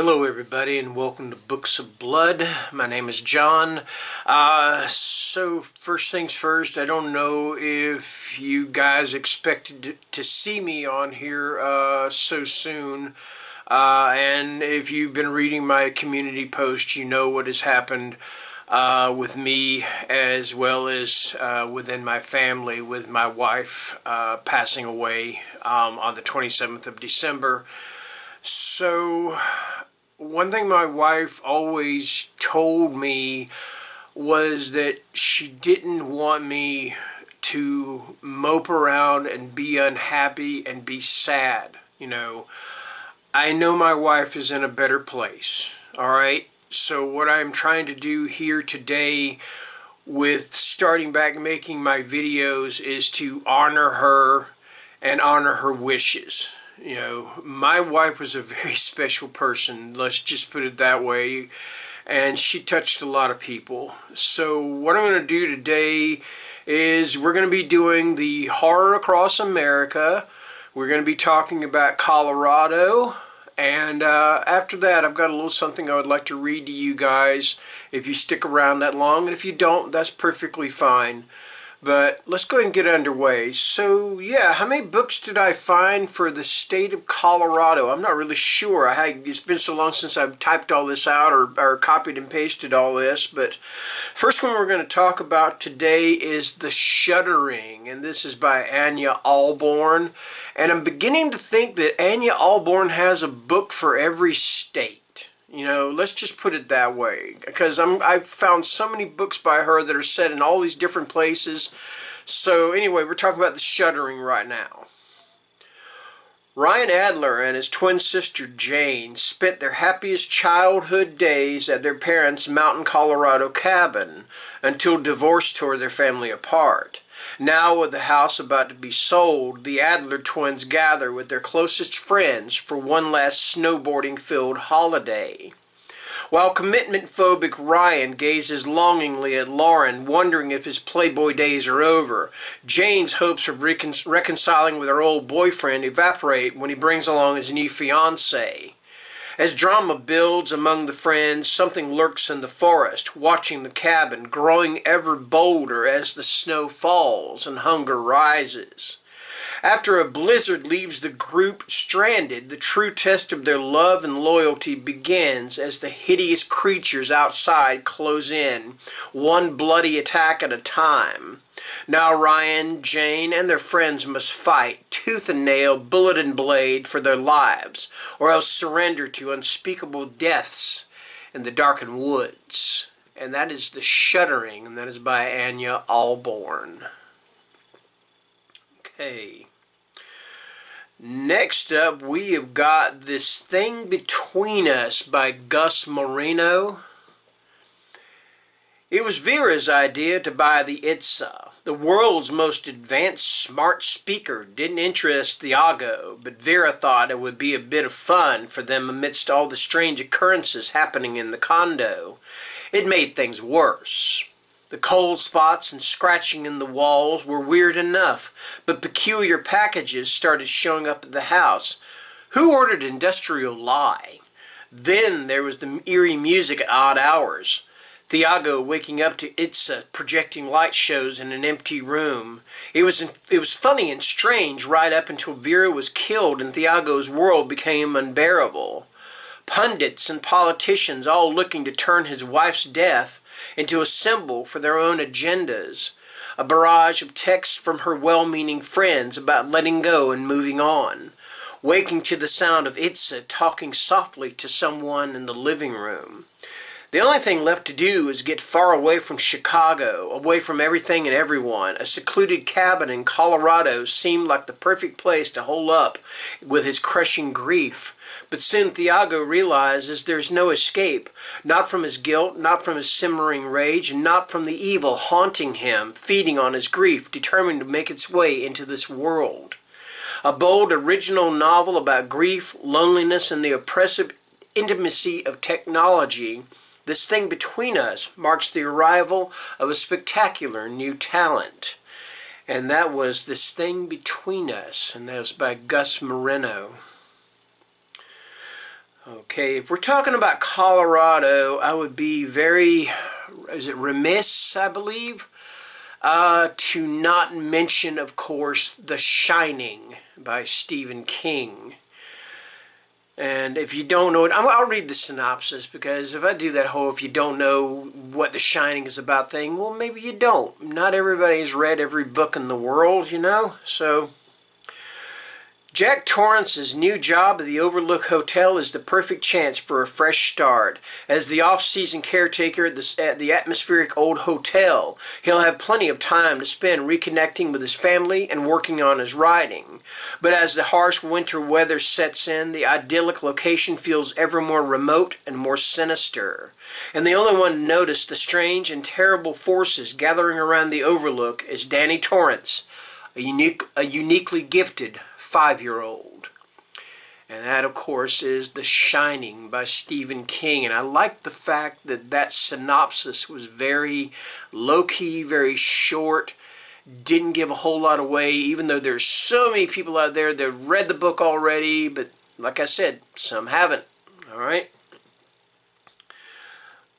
Hello everybody and welcome to Books of Blood. My name is John. So first things first, I don't know if you guys expected to see me on here so soon. And if you've been reading my community post, you know what has happened with me as well as within my family, with my wife passing away on the 27th of December. So one thing my wife always told me was that she didn't want me to mope around and be unhappy and be sad. You know, I know my wife is in a better place, all right? So what I'm trying to do here today with starting back making my videos is to honor her and honor her wishes. You know, my wife was a very special person, let's just put it that way, and she touched a lot of people. So what I'm going to do today is we're going to be doing the horror across America. We're going to be talking about Colorado, and after that I've got a little something I would like to read to you guys if you stick around that long, and if you don't, that's perfectly fine. But let's go ahead and get underway. So yeah, how many books did I find for the state of Colorado? I'm not really sure. It's been so long since I've typed all this out or copied and pasted all this. But first one we're going to talk about today is The Shuttering. And this is by Anya Alborn. And I'm beginning to think that Anya Alborn has a book for every state. You know, let's just put it that way, because I've found so many books by her that are set in all these different places. So anyway, we're talking about The Shuttering right now. Ryan Adler and his twin sister Jane spent their happiest childhood days at their parents' Mountain Colorado cabin until divorce tore their family apart. Now, with the house about to be sold, the Adler twins gather with their closest friends for one last snowboarding-filled holiday. While commitment-phobic Ryan gazes longingly at Lauren, wondering if his Playboy days are over, Jane's hopes of reconciling with her old boyfriend evaporate when he brings along his new fiancée. As drama builds among the friends, something lurks in the forest, watching the cabin, growing ever bolder as the snow falls and hunger rises. After a blizzard leaves the group stranded, the true test of their love and loyalty begins as the hideous creatures outside close in, one bloody attack at a time. Now Ryan, Jane, and their friends must fight, tooth and nail, bullet and blade, for their lives, or else surrender to unspeakable deaths in the darkened woods. And that is The Shuttering, and that is by Anya Alborn. Okay. Next up, we have got This Thing Between Us by Gus Moreno. It was Vera's idea to buy the Itza. The world's most advanced smart speaker didn't interest Thiago, but Vera thought it would be a bit of fun for them amidst all the strange occurrences happening in the condo. It made things worse. The cold spots and scratching in the walls were weird enough, but peculiar packages started showing up at the house. Who ordered Industrial Lie? Then there was the eerie music at odd hours. Thiago waking up to Itza projecting light shows in an empty room. It was funny and strange right up until Vera was killed and Thiago's world became unbearable. Pundits and politicians all looking to turn his wife's death into a symbol for their own agendas. A barrage of texts from her well-meaning friends about letting go and moving on. Waking to the sound of Itza talking softly to someone in the living room. The only thing left to do is get far away from Chicago, away from everything and everyone. A secluded cabin in Colorado seemed like the perfect place to hole up with his crushing grief. But soon Thiago realizes there's no escape, not from his guilt, not from his simmering rage, and not from the evil haunting him, feeding on his grief, determined to make its way into this world. A bold, original novel about grief, loneliness, and the oppressive intimacy of technology. This Thing Between Us marks the arrival of a spectacular new talent. And that was This Thing Between Us, and that was by Gus Moreno. Okay, if we're talking about Colorado, I would be very, is it remiss, I believe, to not mention, of course, The Shining by Stephen King. And if you don't know it, I'll read the synopsis, because if I do that whole if you don't know what The Shining is about thing, well, maybe you don't. Not everybody's read every book in the world, you know? So, Jack Torrance's new job at the Overlook Hotel is the perfect chance for a fresh start. As the off-season caretaker at the atmospheric old hotel, he'll have plenty of time to spend reconnecting with his family and working on his writing. But as the harsh winter weather sets in, the idyllic location feels ever more remote and more sinister. And the only one to notice the strange and terrible forces gathering around the Overlook is Danny Torrance, a uniquely gifted 5-year-old. And that, of course, is The Shining by Stephen King. And I like the fact that that synopsis was very low-key, very short, didn't give a whole lot away, even though there's so many people out there that have read the book already, but like I said, some haven't. All right?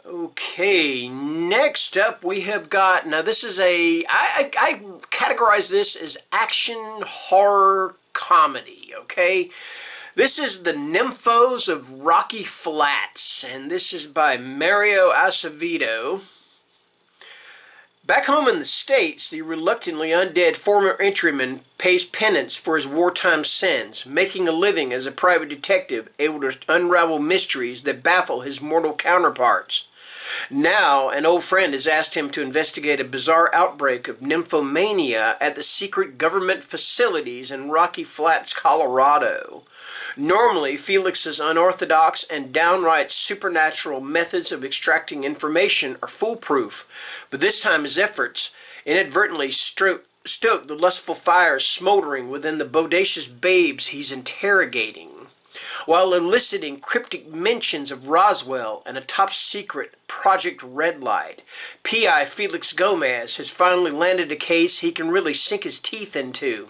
Okay, next up we have got, now this is I categorize this as action horror comedy, okay? This is The Nymphos of Rocky Flats, and this is by Mario Acevedo. Back home in the States, the reluctantly undead former entryman pays penance for his wartime sins, making a living as a private detective able to unravel mysteries that baffle his mortal counterparts. Now, an old friend has asked him to investigate a bizarre outbreak of nymphomania at the secret government facilities in Rocky Flats, Colorado. Normally, Felix's unorthodox and downright supernatural methods of extracting information are foolproof, but this time his efforts inadvertently stoke the lustful fires smoldering within the bodacious babes he's interrogating, while eliciting cryptic mentions of Roswell and a top-secret Project Red Light. P.I. Felix Gomez has finally landed a case he can really sink his teeth into.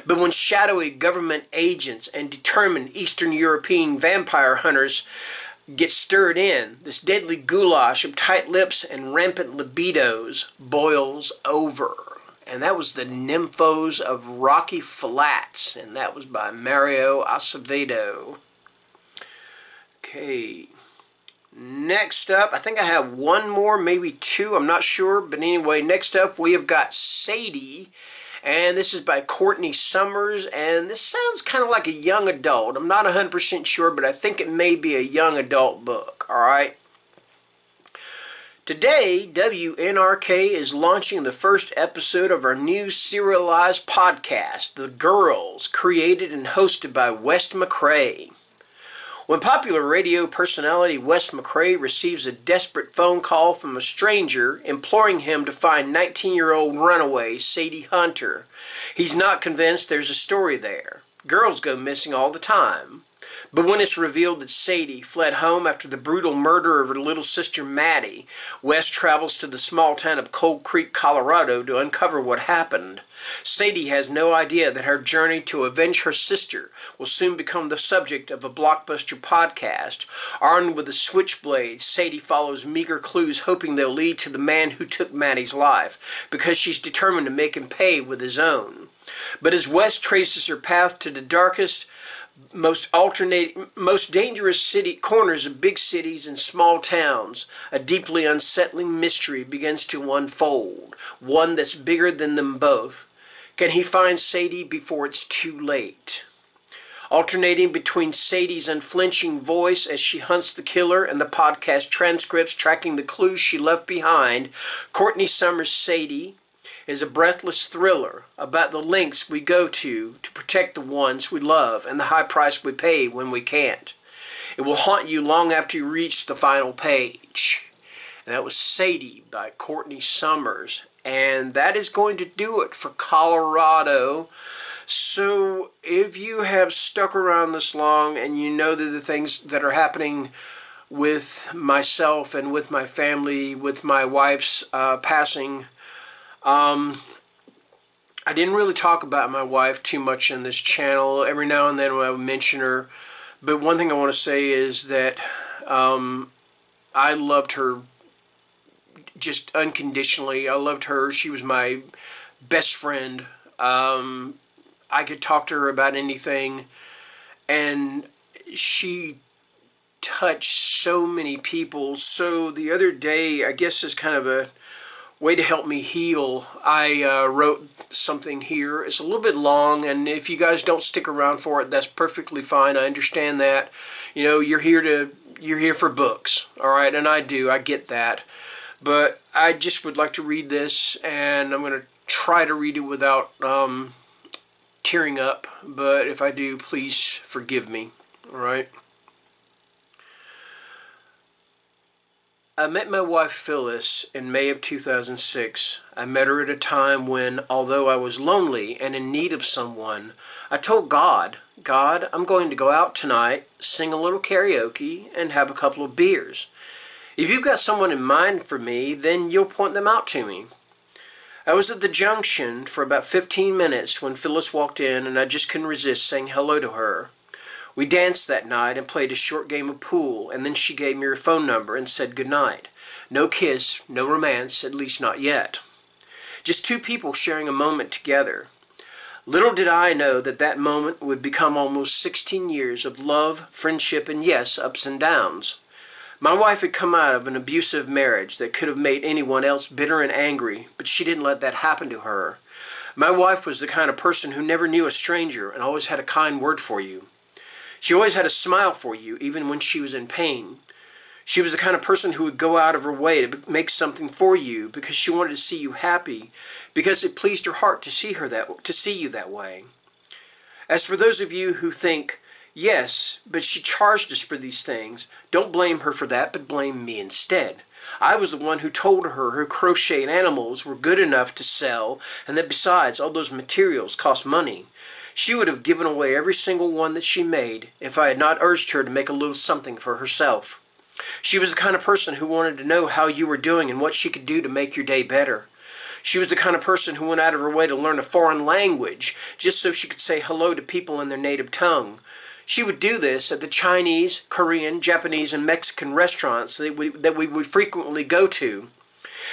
But when shadowy government agents and determined Eastern European vampire hunters get stirred in, this deadly goulash of tight lips and rampant libidos boils over. And that was The Nymphos of Rocky Flats, and that was by Mario Acevedo. Okay, next up, I think I have one more, maybe two, I'm not sure, but anyway, next up we have got Sadie, and this is by Courtney Summers, and this sounds kind of like a young adult. I'm not 100% sure, but I think it may be a young adult book, alright? Today, WNRK is launching the first episode of our new serialized podcast, The Girls, created and hosted by Wes McCrae. When popular radio personality Wes McCrae receives a desperate phone call from a stranger imploring him to find 19-year-old runaway Sadie Hunter, he's not convinced there's a story there. Girls go missing all the time. But when it's revealed that Sadie fled home after the brutal murder of her little sister Maddie, Wes travels to the small town of Cold Creek, Colorado to uncover what happened. Sadie has no idea that her journey to avenge her sister will soon become the subject of a blockbuster podcast. Armed with a switchblade, Sadie follows meager clues hoping they'll lead to the man who took Maddie's life, because she's determined to make him pay with his own. But as Wes traces her path to the darkest, most dangerous corners of big cities and small towns, a deeply unsettling mystery begins to unfold, one that's bigger than them both. Can he find Sadie before it's too late? Alternating between Sadie's unflinching voice as she hunts the killer and the podcast transcripts tracking the clues she left behind, Courtney Summers' Sadie is a breathless thriller about the lengths we go to protect the ones we love and the high price we pay when we can't. It will haunt you long after you reach the final page. And that was Sadie by Courtney Summers. And that is going to do it for Colorado. So if you have stuck around this long and you know that the things that are happening with myself and with my family, with my wife's passing, I didn't really talk about my wife too much on this channel. Every now and then I would mention her, But one thing I want to say is that I loved her just unconditionally. I loved her. She was my best friend. I could talk to her about anything, and she touched so many people. So the other day, I guess as kind of a way to help me heal, I wrote something here. It's a little bit long, and if you guys don't stick around for it, that's perfectly fine. I understand that. You know, you're here for books, all right? And I get that. But I just would like to read this, and I'm going to try to read it without tearing up. But if I do, please forgive me, all right? I met my wife Phyllis in May of 2006. I met her at a time when, although I was lonely and in need of someone, I told God, I'm going to go out tonight, sing a little karaoke, and have a couple of beers. If you've got someone in mind for me, then you'll point them out to me. I was at the junction for about 15 minutes when Phyllis walked in, and I just couldn't resist saying hello to her. We danced that night and played a short game of pool, and then she gave me her phone number and said goodnight. No kiss, no romance, at least not yet. Just two people sharing a moment together. Little did I know that that moment would become almost 16 years of love, friendship, and yes, ups and downs. My wife had come out of an abusive marriage that could have made anyone else bitter and angry, but she didn't let that happen to her. My wife was the kind of person who never knew a stranger and always had a kind word for you. She always had a smile for you, even when she was in pain. She was the kind of person who would go out of her way to make something for you because she wanted to see you happy, because it pleased her heart to see you that way. As for those of you who think, yes, but she charged us for these things, don't blame her for that, but blame me instead. I was the one who told her her crocheted animals were good enough to sell, and that besides, all those materials cost money. She would have given away every single one that she made if I had not urged her to make a little something for herself. She was the kind of person who wanted to know how you were doing and what she could do to make your day better. She was the kind of person who went out of her way to learn a foreign language just so she could say hello to people in their native tongue. She would do this at the Chinese, Korean, Japanese, and Mexican restaurants that we would frequently go to.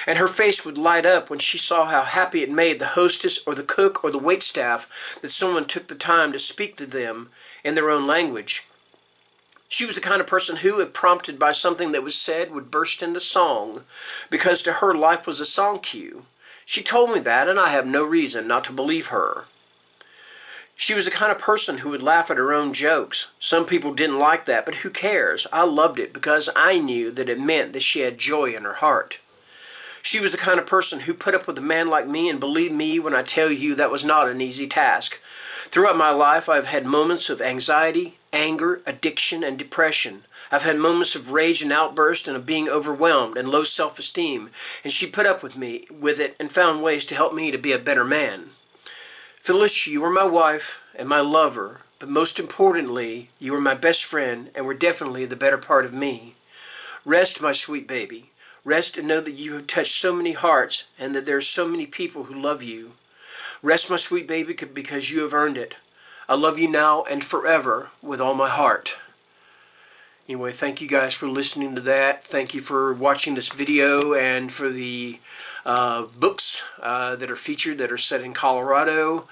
And her face would light up when she saw how happy it made the hostess or the cook or the waitstaff that someone took the time to speak to them in their own language. She was the kind of person who, if prompted by something that was said, would burst into song, because to her life was a song cue. She told me that, and I have no reason not to believe her. She was the kind of person who would laugh at her own jokes. Some people didn't like that, but who cares? I loved it because I knew that it meant that she had joy in her heart. She was the kind of person who put up with a man like me, and believe me when I tell you that was not an easy task. Throughout my life, I've had moments of anxiety, anger, addiction, and depression. I've had moments of rage and outburst and of being overwhelmed and low self-esteem, and she put up with it and found ways to help me to be a better man. Phyllis, you were my wife and my lover, but most importantly, you were my best friend and were definitely the better part of me. Rest, my sweet baby. Rest and know that you have touched so many hearts and that there are so many people who love you. Rest, my sweet baby, because you have earned it. I love you now and forever with all my heart. Anyway, thank you guys for listening to that. Thank you for watching this video and for the books that are featured that are set in Colorado.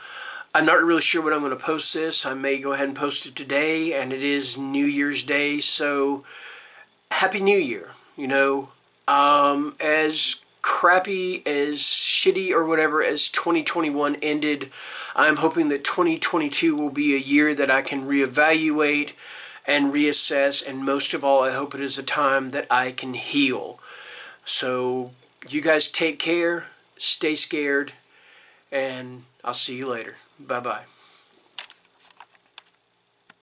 I'm not really sure when I'm going to post this. I may go ahead and post it today, and it is New Year's Day, so Happy New Year. You know, as crappy, as shitty or whatever as 2021 ended, I'm hoping that 2022 will be a year that I can reevaluate and reassess, and most of all, I hope it is a time that I can heal. So, you guys take care, stay scared, and I'll see you later. Bye-bye.